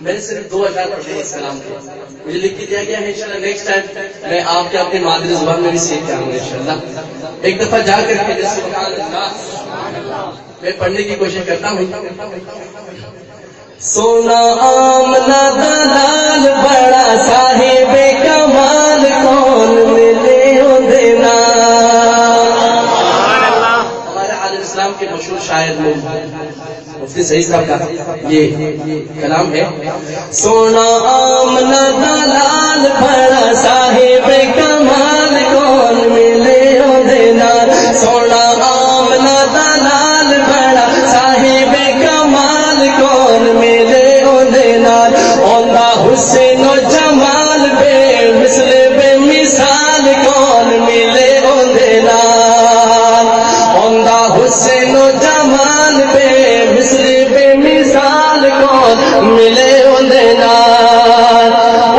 میں نے صرف 2 اشعار پڑھے اس کلام کے، مجھے لکھ کے دیا گیا ہے انشاءاللہ نیکسٹ ٹائم میں آپ کے اپنی مادری زبان میں بھی سیکھ کے آؤں گا انشاءاللہ. ایک دفعہ جا کر کے سبحان اللہ میں پڑھنے کی کوشش کرتا ہوں. سونا آمنا دلال بڑا صاحب کمال کون ملے ہو دینا. ہمارے عالم اسلام کے مشہور شاعر مفتی سعید صاحب کا یہ کلام ہے. سونا آمنا دلال بڑا صاحب کمال کون ملے ہو دینا. سونا آمنا دلال بڑا صاحب کمال کون ملے ہو دینا. اوندہ حسین و جمال بے مثل بے مثال کون ملے ہو دینا. اوندہ حسین و جمال بے مثل بے مثال کون ملے ہو دینا.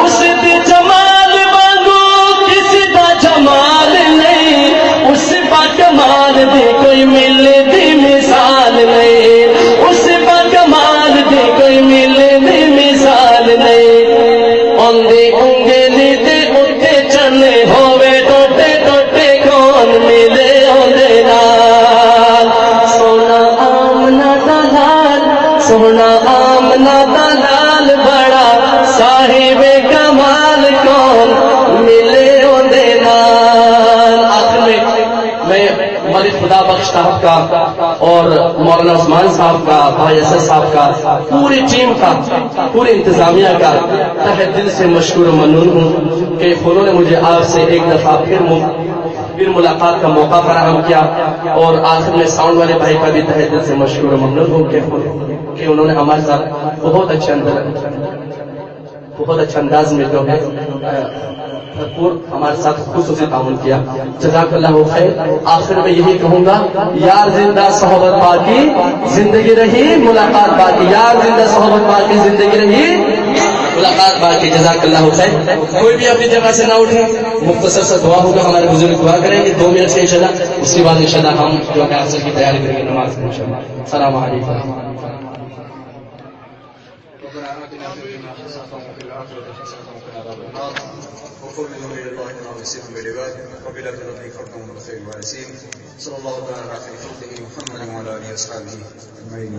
اس دی جمال وانگو کسی دا جمال نہیں، اس با کمال دی کوئی ملے دی مثال نہیں، اس با کمال دی کوئی ملے دی مثال نہیں. اوندی انگلی دے اتے چنے ہوئے ٹوٹے ٹوٹے کون ملے ہو دینا. سونا آمنا دلال، سونا آمنا دلال بڑا صاحب کمال کون ملے ہو دینا. آخر میں ملک خدا بخش صاحب کا اور مولانا عثمان صاحب کا، بھائی اسد صاحب کا، پوری ٹیم کا، پوری انتظامیہ کا تہہ دل سے مشکور و ممنون ہوں کہ انہوں نے مجھے آپ سے ایک دفعہ پھر ملاقات کا موقع فراہم کیا. اور آخر میں ساؤنڈ والے بھائی کا بھی تہہ دل سے مشکور و ممنون ہوں کہ انہوں نے ہمارے ساتھ بہت اچھا انداز میں جو ہے بھرپور ہمارے ساتھ خصوصی تعاون کیا. جزاک اللہ خیر. آخر میں یہی کہوں گا، یار زندہ صحبت باقی زندگی رہی ملاقات باقی. یار زندہ صحبت باقی زندگی رہی ملاقات باقی. جزاک اللہ خیر. کوئی بھی اپنی جگہ سے نہ اٹھے، مختصر سا دعا ہوگا، ہمارے بزرگ دعا کریں گے 2 منٹ سے انشاءاللہ. اس کے بعد انشاءاللہ ہم جو ہے عصر کی تیاری کریں گے نماز کی انشاءاللہ. السلام علیکم. وقل من نور الله ونسيهم بالعباد وبلا تنظيم فرقهم بالخير والسين. صلى الله تعالى على خير خلقه محمد وعلى اله واصحابه اجمعين.